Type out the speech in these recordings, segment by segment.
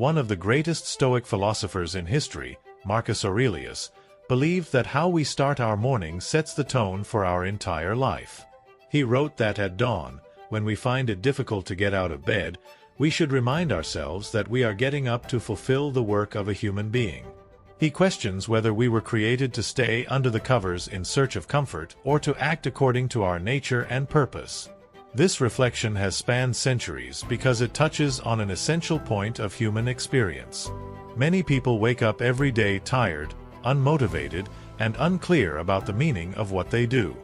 one of the greatest Stoic philosophers in history, Marcus Aurelius, believed that how we start our morning sets the tone for our entire life. He wrote that at dawn, when we find it difficult to get out of bed, we should remind ourselves that we are getting up to fulfill the work of a human being. He questions whether we were created to stay under the covers in search of comfort or to act according to our nature and purpose. This reflection has spanned centuries because it touches on an essential point of human experience. Many people wake up every day tired, unmotivated, and unclear about the meaning of what they do.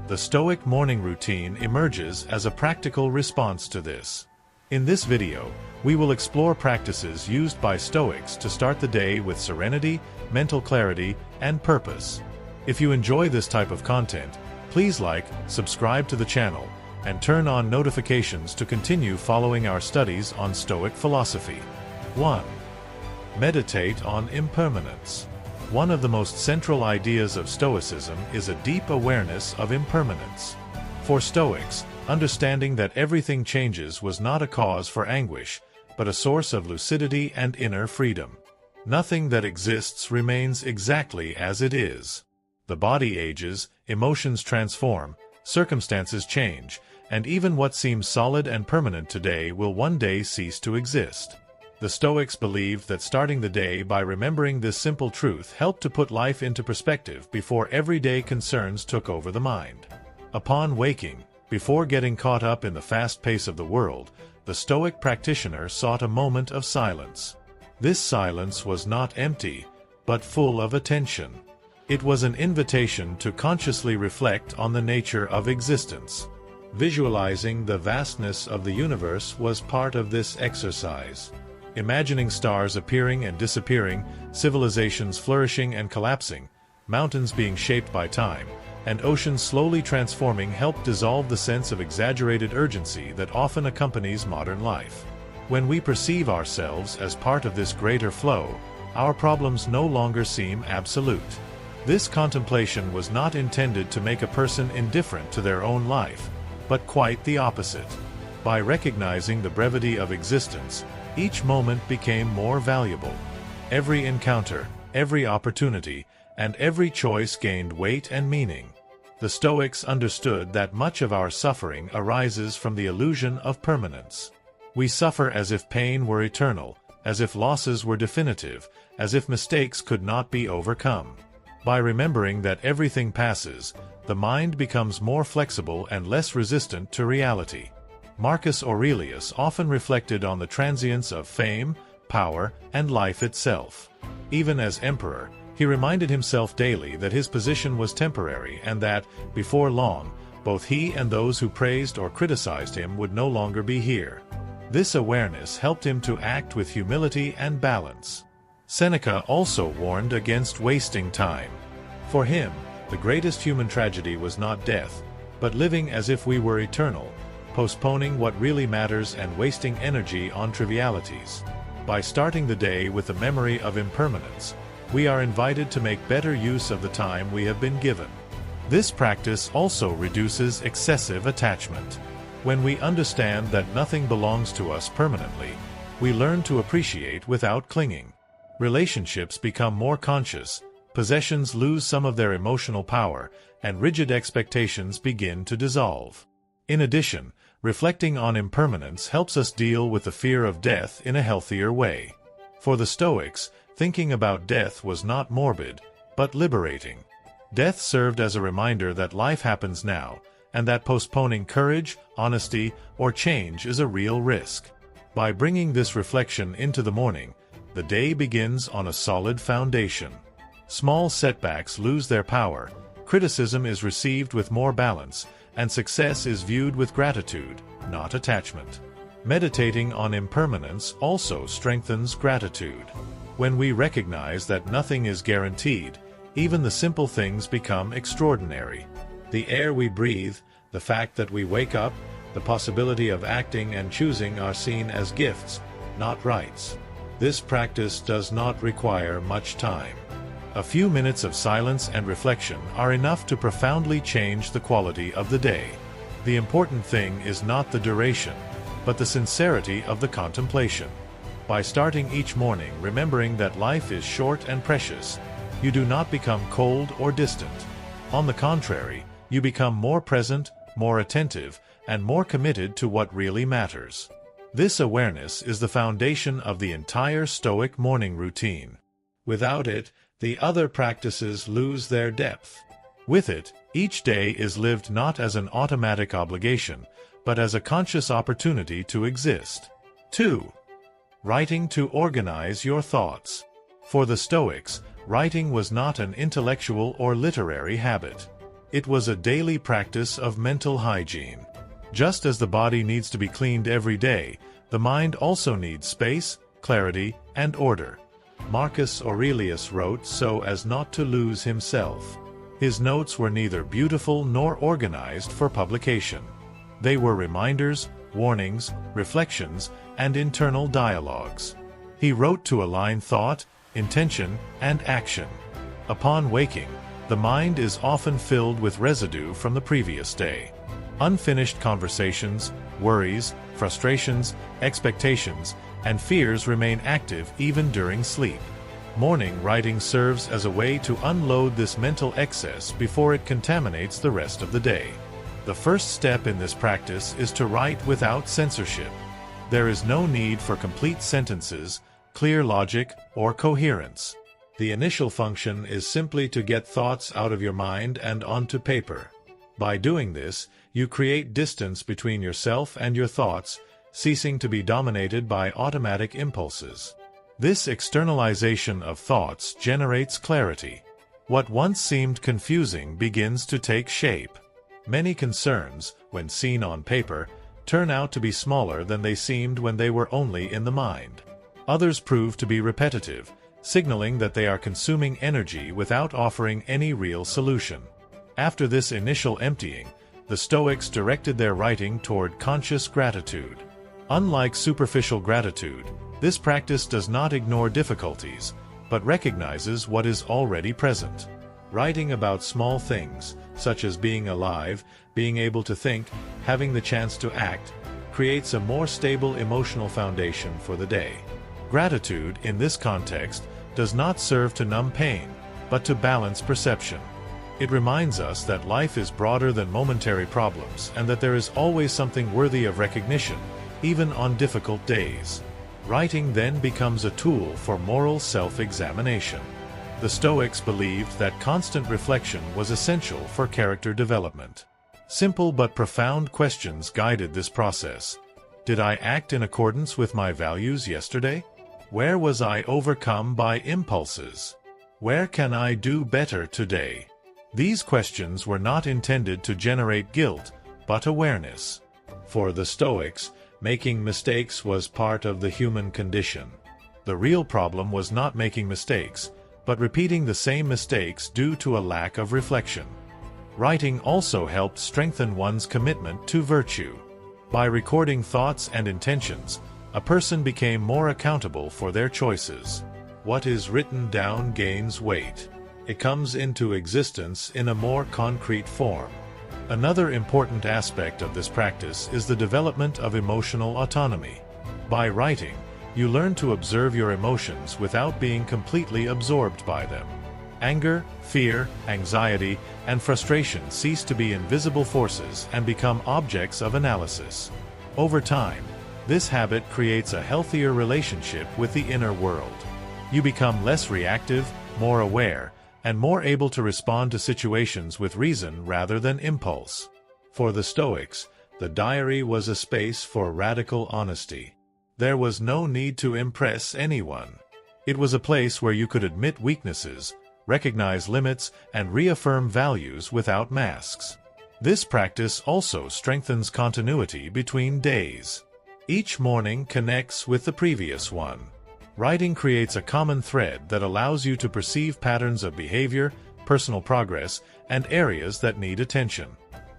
The Stoic morning routine emerges as a practical response to this. In this video, we will explore practices used by Stoics to start the day with serenity, mental clarity, and purpose. If you enjoy this type of content, please like, subscribe to the channel, and turn on notifications to continue following our studies on Stoic philosophy. 1. Meditate on impermanence. One of the most central ideas of Stoicism is a deep awareness of impermanence. For Stoics, understanding that everything changes was not a cause for anguish, but a source of lucidity and inner freedom. Nothing that exists remains exactly as it is. The body ages, emotions transform, circumstances change, and even what seems solid and permanent today will one day cease to exist. The Stoics believed that starting the day by remembering this simple truth helped to put life into perspective before everyday concerns took over the mind. Upon waking, before getting caught up in the fast pace of the world, the Stoic practitioner sought a moment of silence. This silence was not empty, but full of attention. It was an invitation to consciously reflect on the nature of existence. Visualizing the vastness of the universe was part of this exercise. Imagining stars appearing and disappearing, civilizations flourishing and collapsing, mountains being shaped by time, and oceans slowly transforming helped dissolve the sense of exaggerated urgency that often accompanies modern life. When we perceive ourselves as part of this greater flow, our problems no longer seem absolute. This contemplation was not intended to make a person indifferent to their own life, but quite the opposite. By recognizing the brevity of existence, each moment became more valuable. Every encounter, every opportunity, and every choice gained weight and meaning. The Stoics understood that much of our suffering arises from the illusion of permanence. We suffer as if pain were eternal, as if losses were definitive, as if mistakes could not be overcome. By remembering that everything passes, the mind becomes more flexible and less resistant to reality. Marcus Aurelius often reflected on the transience of fame, power, and life itself. Even as emperor, he reminded himself daily that his position was temporary and that, before long, both he and those who praised or criticized him would no longer be here. This awareness helped him to act with humility and balance. Seneca also warned against wasting time. For him, the greatest human tragedy was not death, but living as if we were eternal, postponing what really matters and wasting energy on trivialities. By starting the day with the memory of impermanence, we are invited to make better use of the time we have been given. This practice also reduces excessive attachment. When we understand that nothing belongs to us permanently, we learn to appreciate without clinging. Relationships become more conscious, possessions lose some of their emotional power, and rigid expectations begin to dissolve. In addition, reflecting on impermanence helps us deal with the fear of death in a healthier way. For the Stoics, thinking about death was not morbid, but liberating. Death served as a reminder that life happens now, and that postponing courage, honesty, or change is a real risk. By bringing this reflection into the morning, the day begins on a solid foundation. Small setbacks lose their power, criticism is received with more balance, and success is viewed with gratitude, not attachment. Meditating on impermanence also strengthens gratitude. When we recognize that nothing is guaranteed, even the simple things become extraordinary. The air we breathe, the fact that we wake up, the possibility of acting and choosing are seen as gifts, not rights. This practice does not require much time. A few minutes of silence and reflection are enough to profoundly change the quality of the day. The important thing is not the duration, but the sincerity of the contemplation. By starting each morning remembering that life is short and precious, you do not become cold or distant. On the contrary, you become more present, more attentive, and more committed to what really matters. This awareness is the foundation of the entire Stoic morning routine. Without it, the other practices lose their depth. With it, each day is lived not as an automatic obligation, but as a conscious opportunity to exist. 2. Writing to organize your thoughts. For the Stoics, writing was not an intellectual or literary habit. It was a daily practice of mental hygiene. Just as the body needs to be cleaned every day, the mind also needs space, clarity, and order. Marcus Aurelius wrote so as not to lose himself. His notes were neither beautiful nor organized for publication. They were reminders, warnings, reflections, and internal dialogues. He wrote to align thought, intention, and action. Upon waking, the mind is often filled with residue from the previous day. Unfinished conversations, worries, frustrations, expectations, and fears remain active even during sleep. Morning writing serves as a way to unload this mental excess before it contaminates the rest of the day. The first step in this practice is to write without censorship. There is no need for complete sentences, clear logic, or coherence. The initial function is simply to get thoughts out of your mind and onto paper. By doing this, you create distance between yourself and your thoughts, ceasing to be dominated by automatic impulses. This externalization of thoughts generates clarity. What once seemed confusing begins to take shape. Many concerns, when seen on paper, turn out to be smaller than they seemed when they were only in the mind. Others prove to be repetitive, signaling that they are consuming energy without offering any real solution. After this initial emptying, the Stoics directed their writing toward conscious gratitude. Unlike superficial gratitude, this practice does not ignore difficulties, but recognizes what is already present. Writing about small things, such as being alive, being able to think, having the chance to act, creates a more stable emotional foundation for the day. Gratitude, in this context, does not serve to numb pain, but to balance perception. It reminds us that life is broader than momentary problems and that there is always something worthy of recognition, even on difficult days. Writing then becomes a tool for moral self-examination. The Stoics believed that constant reflection was essential for character development. Simple but profound questions guided this process. Did I act in accordance with my values yesterday? Where was I overcome by impulses? Where can I do better today? These questions were not intended to generate guilt, but awareness. For the Stoics, making mistakes was part of the human condition. The real problem was not making mistakes, but repeating the same mistakes due to a lack of reflection. Writing also helped strengthen one's commitment to virtue. By recording thoughts and intentions, a person became more accountable for their choices. What is written down gains weight. It comes into existence in a more concrete form. Another important aspect of this practice is the development of emotional autonomy. By writing, you learn to observe your emotions without being completely absorbed by them. Anger, fear, anxiety, and frustration cease to be invisible forces and become objects of analysis. Over time, this habit creates a healthier relationship with the inner world. You become less reactive, more aware, and more able to respond to situations with reason rather than impulse. For the Stoics, the diary was a space for radical honesty. There was no need to impress anyone. It was a place where you could admit weaknesses, recognize limits, and reaffirm values without masks. This practice also strengthens continuity between days. Each morning connects with the previous one. Writing creates a common thread that allows you to perceive patterns of behavior, personal progress, and areas that need attention.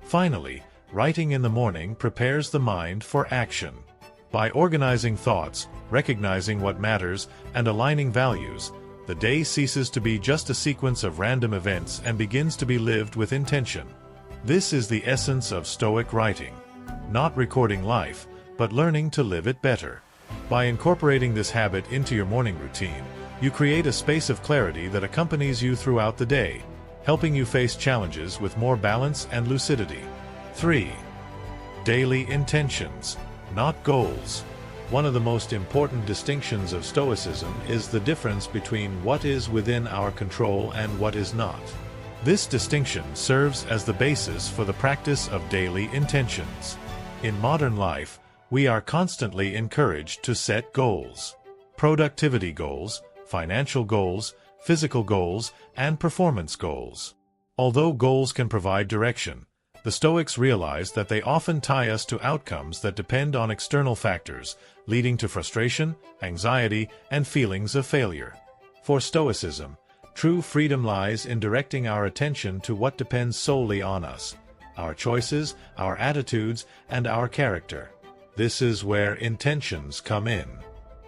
Finally, writing in the morning prepares the mind for action. By organizing thoughts, recognizing what matters, and aligning values, the day ceases to be just a sequence of random events and begins to be lived with intention. This is the essence of Stoic writing. Not recording life, but learning to live it better. By incorporating this habit into your morning routine, you create a space of clarity that accompanies you throughout the day, helping you face challenges with more balance and lucidity. 3. Daily intentions, not goals. One of the most important distinctions of Stoicism is the difference between what is within our control and what is not. This distinction serves as the basis for the practice of daily intentions. In modern life, we are constantly encouraged to set goals. Productivity goals, financial goals, physical goals, and performance goals. Although goals can provide direction, the Stoics realize that they often tie us to outcomes that depend on external factors, leading to frustration, anxiety, and feelings of failure. For Stoicism, true freedom lies in directing our attention to what depends solely on us, our choices, our attitudes, and our character. This is where intentions come in.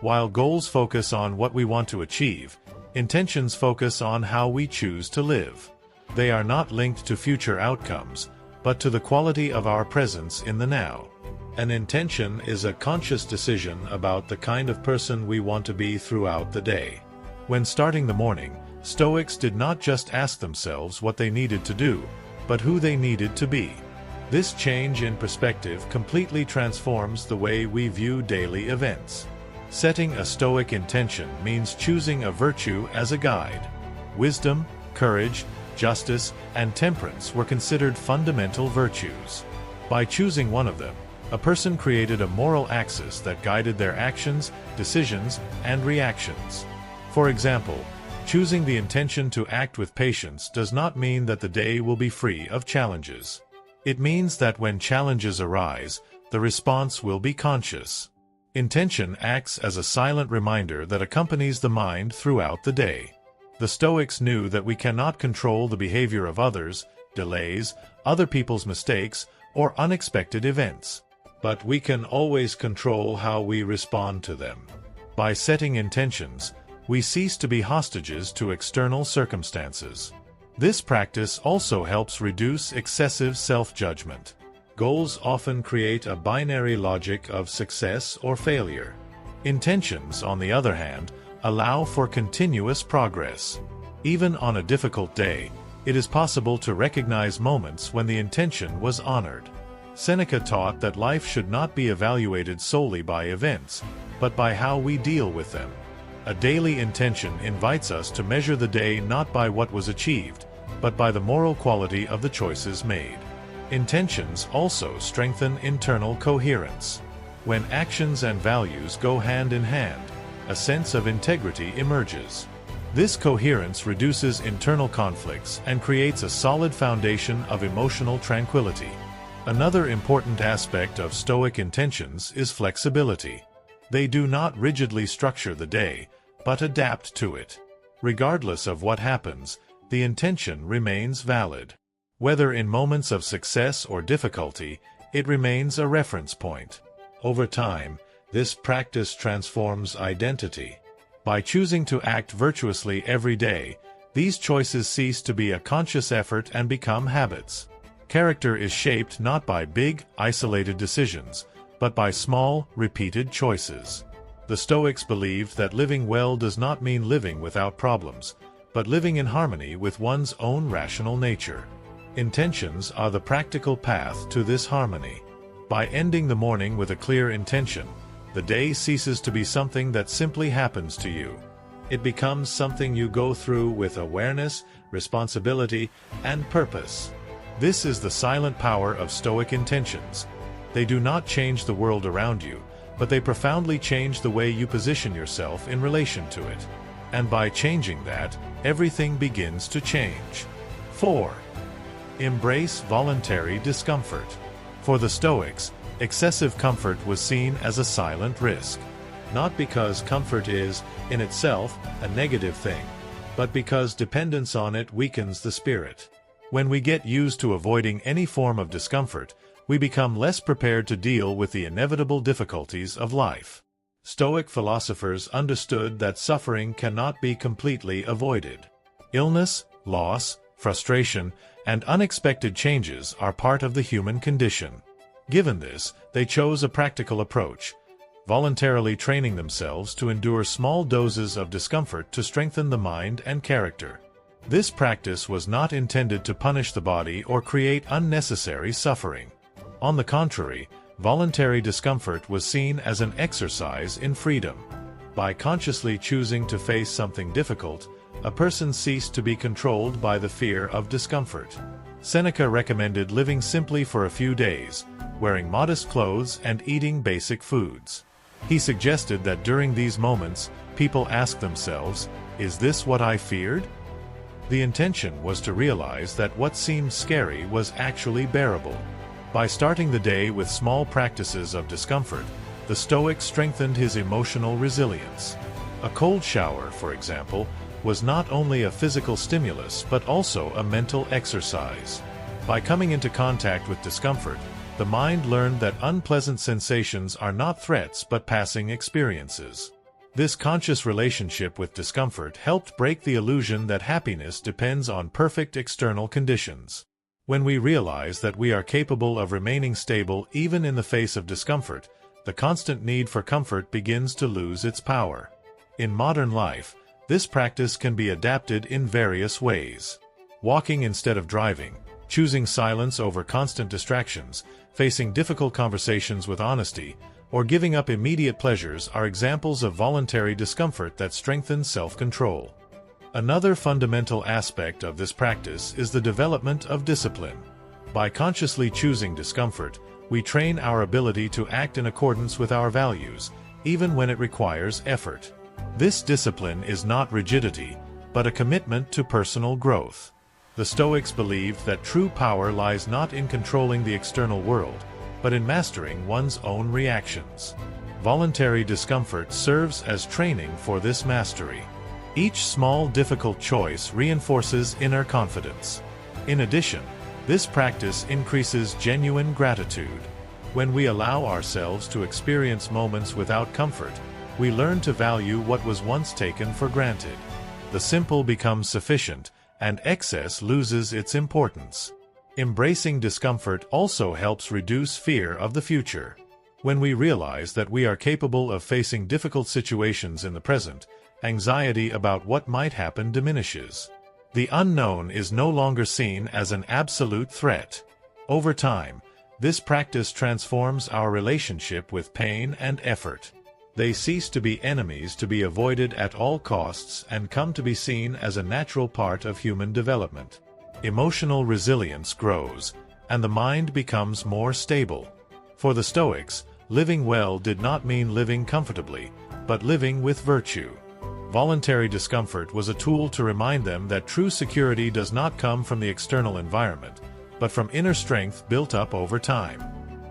While goals focus on what we want to achieve, intentions focus on how we choose to live. They are not linked to future outcomes, but to the quality of our presence in the now. An intention is a conscious decision about the kind of person we want to be throughout the day. When starting the morning, Stoics did not just ask themselves what they needed to do, but who they needed to be. This change in perspective completely transforms the way we view daily events. Setting a Stoic intention means choosing a virtue as a guide. Wisdom, courage, justice, and temperance were considered fundamental virtues. By choosing one of them, a person created a moral axis that guided their actions, decisions, and reactions. For example, choosing the intention to act with patience does not mean that the day will be free of challenges. It means that when challenges arise, the response will be conscious. Intention acts as a silent reminder that accompanies the mind throughout the day. The Stoics knew that we cannot control the behavior of others, delays, other people's mistakes, or unexpected events. But we can always control how we respond to them. By setting intentions, we cease to be hostages to external circumstances. This practice also helps reduce excessive self-judgment. Goals often create a binary logic of success or failure. Intentions, on the other hand, allow for continuous progress. Even on a difficult day, it is possible to recognize moments when the intention was honored. Seneca taught that life should not be evaluated solely by events, but by how we deal with them. A daily intention invites us to measure the day not by what was achieved, but by the moral quality of the choices made. Intentions also strengthen internal coherence. When actions and values go hand in hand, a sense of integrity emerges. This coherence reduces internal conflicts and creates a solid foundation of emotional tranquility. Another important aspect of Stoic intentions is flexibility. They do not rigidly structure the day, but adapt to it. Regardless of what happens, the intention remains valid. Whether in moments of success or difficulty, it remains a reference point. Over time, this practice transforms identity. By choosing to act virtuously every day, these choices cease to be a conscious effort and become habits. Character is shaped not by big, isolated decisions, but by small, repeated choices. The Stoics believed that living well does not mean living without problems, but living in harmony with one's own rational nature. Intentions are the practical path to this harmony. By ending the morning with a clear intention, the day ceases to be something that simply happens to you. It becomes something you go through with awareness, responsibility, and purpose. This is the silent power of Stoic intentions. They do not change the world around you, but they profoundly change the way you position yourself in relation to it. And by changing that, everything begins to change. 4. Embrace voluntary discomfort. For the Stoics, excessive comfort was seen as a silent risk. Not because comfort is, in itself, a negative thing, but because dependence on it weakens the spirit. When we get used to avoiding any form of discomfort, we become less prepared to deal with the inevitable difficulties of life. Stoic philosophers understood that suffering cannot be completely avoided. Illness, loss, frustration, and unexpected changes are part of the human condition. Given this, they chose a practical approach. voluntarily training themselves to endure small doses of discomfort to strengthen the mind and character. This practice was not intended to punish the body or create unnecessary suffering. On the contrary, voluntary discomfort was seen as an exercise in freedom. By consciously choosing to face something difficult, a person ceased to be controlled by the fear of discomfort. Seneca recommended living simply for a few days, wearing modest clothes and eating basic foods. He suggested that during these moments, people ask themselves, "Is this what I feared?" The intention was to realize that what seemed scary was actually bearable. By starting the day with small practices of discomfort, the Stoic strengthened his emotional resilience. A cold shower, for example, was not only a physical stimulus but also a mental exercise. By coming into contact with discomfort, the mind learned that unpleasant sensations are not threats but passing experiences. This conscious relationship with discomfort helped break the illusion that happiness depends on perfect external conditions. When we realize that we are capable of remaining stable even in the face of discomfort, the constant need for comfort begins to lose its power. In modern life, this practice can be adapted in various ways. Walking instead of driving, choosing silence over constant distractions, facing difficult conversations with honesty, or giving up immediate pleasures are examples of voluntary discomfort that strengthen self-control. Another fundamental aspect of this practice is the development of discipline. By consciously choosing discomfort, we train our ability to act in accordance with our values, even when it requires effort. This discipline is not rigidity, but a commitment to personal growth. The Stoics believed that true power lies not in controlling the external world, but in mastering one's own reactions. Voluntary discomfort serves as training for this mastery. Each small, difficult choice reinforces inner confidence. In addition, this practice increases genuine gratitude. When we allow ourselves to experience moments without comfort, we learn to value what was once taken for granted. The simple becomes sufficient, and excess loses its importance. Embracing discomfort also helps reduce fear of the future. When we realize that we are capable of facing difficult situations in the present, anxiety about what might happen diminishes. The unknown is no longer seen as an absolute threat. Over time, this practice transforms our relationship with pain and effort. They cease to be enemies to be avoided at all costs and come to be seen as a natural part of human development. Emotional resilience grows, and the mind becomes more stable. For the Stoics, living well did not mean living comfortably, but living with virtue. Voluntary discomfort was a tool to remind them that true security does not come from the external environment, but from inner strength built up over time.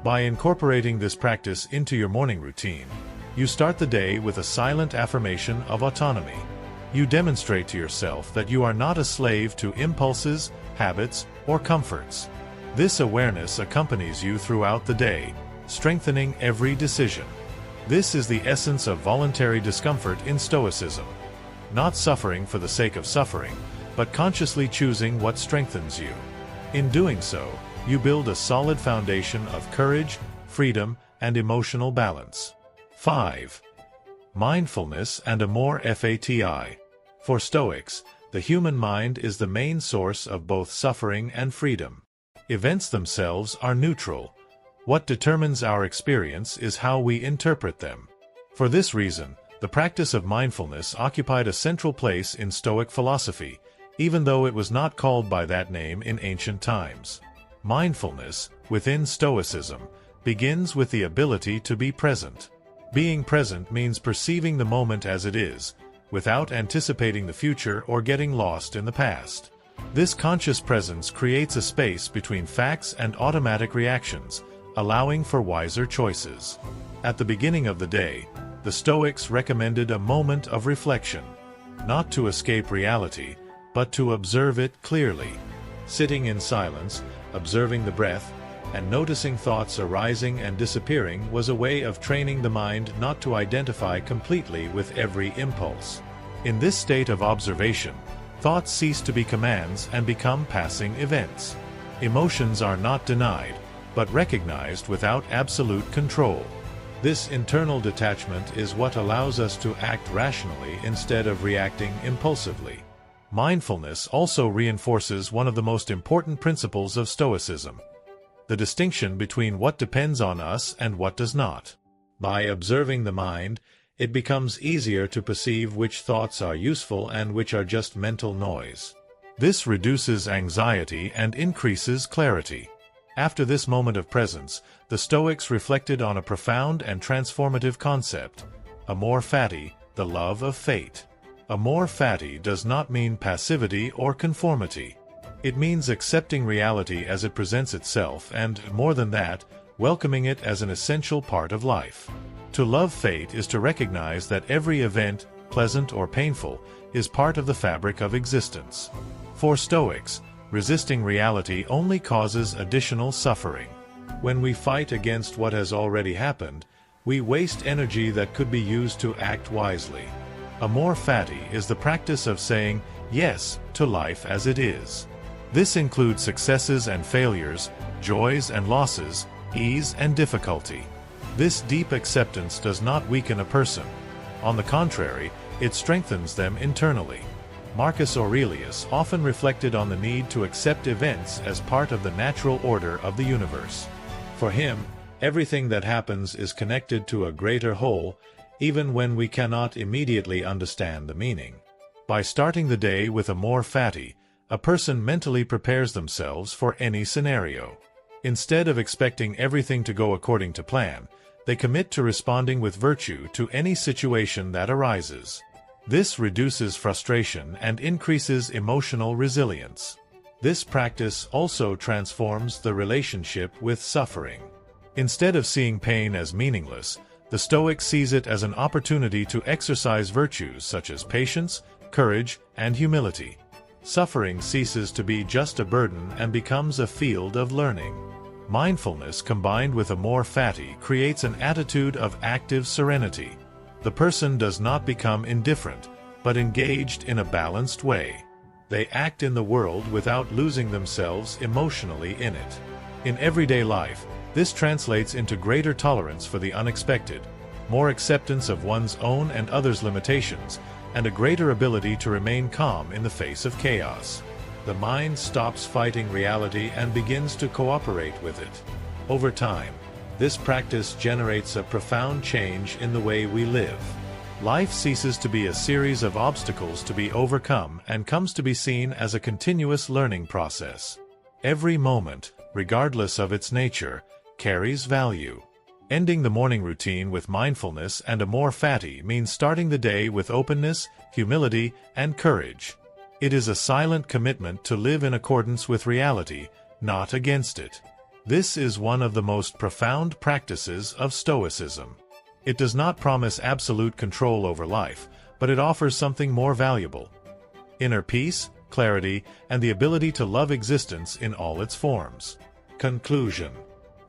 By incorporating this practice into your morning routine, you start the day with a silent affirmation of autonomy. You demonstrate to yourself that you are not a slave to impulses, habits, or comforts. This awareness accompanies you throughout the day, strengthening every decision. This is the essence of voluntary discomfort in Stoicism. Not suffering for the sake of suffering, but consciously choosing what strengthens you. In doing so, you build a solid foundation of courage, freedom, and emotional balance. 5. Mindfulness and amor fati. For Stoics, the human mind is the main source of both suffering and freedom. Events themselves are neutral. What determines our experience is how we interpret them. For this reason, the practice of mindfulness occupied a central place in Stoic philosophy, even though it was not called by that name in ancient times. Mindfulness, within Stoicism, begins with the ability to be present. Being present means perceiving the moment as it is, without anticipating the future or getting lost in the past. This conscious presence creates a space between facts and automatic reactions, allowing for wiser choices. At the beginning of the day, the Stoics recommended a moment of reflection, not to escape reality, but to observe it clearly. Sitting in silence, observing the breath, and noticing thoughts arising and disappearing was a way of training the mind not to identify completely with every impulse. In this state of observation, thoughts cease to be commands and become passing events. Emotions are not denied, but recognized without absolute control. This internal detachment is what allows us to act rationally instead of reacting impulsively. Mindfulness also reinforces one of the most important principles of Stoicism: the distinction between what depends on us and what does not. By observing the mind, it becomes easier to perceive which thoughts are useful and which are just mental noise. This reduces anxiety and increases clarity. After this moment of presence, the Stoics reflected on a profound and transformative concept: amor fati, the love of fate. Amor fati does not mean passivity or conformity. It means accepting reality as it presents itself and, more than that, welcoming it as an essential part of life. To love fate is to recognize that every event, pleasant or painful, is part of the fabric of existence. For Stoics, resisting reality only causes additional suffering. When we fight against what has already happened, we waste energy that could be used to act wisely. Amor fati is the practice of saying yes to life as it is. This includes successes and failures, joys and losses, ease and difficulty. This deep acceptance does not weaken a person. On the contrary, it strengthens them internally. Marcus Aurelius often reflected on the need to accept events as part of the natural order of the universe. For him, everything that happens is connected to a greater whole, even when we cannot immediately understand the meaning. By starting the day with amor fati, a person mentally prepares themselves for any scenario. Instead of expecting everything to go according to plan, they commit to responding with virtue to any situation that arises. This reduces frustration and increases emotional resilience. This practice also transforms the relationship with suffering. Instead of seeing pain as meaningless, the Stoic sees it as an opportunity to exercise virtues such as patience, courage, and humility. Suffering ceases to be just a burden and becomes a field of learning. Mindfulness combined with amor fati creates an attitude of active serenity. The person does not become indifferent, but engaged in a balanced way. They act in the world without losing themselves emotionally in it. In everyday life, this translates into greater tolerance for the unexpected, more acceptance of one's own and others' limitations, and a greater ability to remain calm in the face of chaos. The mind stops fighting reality and begins to cooperate with it. Over time, this practice generates a profound change in the way we live. Life ceases to be a series of obstacles to be overcome and comes to be seen as a continuous learning process. Every moment, regardless of its nature, carries value. Ending the morning routine with mindfulness and amor fati means starting the day with openness, humility, and courage. It is a silent commitment to live in accordance with reality, not against it. This is one of the most profound practices of Stoicism. It does not promise absolute control over life, but it offers something more valuable: inner peace, clarity, and the ability to love existence in all its forms. Conclusion.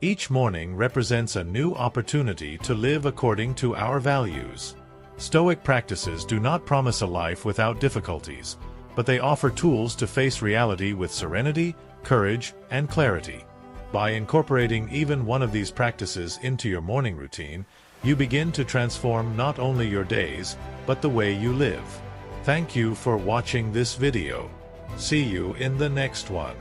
Each morning represents a new opportunity to live according to our values. Stoic practices do not promise a life without difficulties, but they offer tools to face reality with serenity, courage, and clarity. By incorporating even one of these practices into your morning routine, you begin to transform not only your days, but the way you live. Thank you for watching this video. See you in the next one.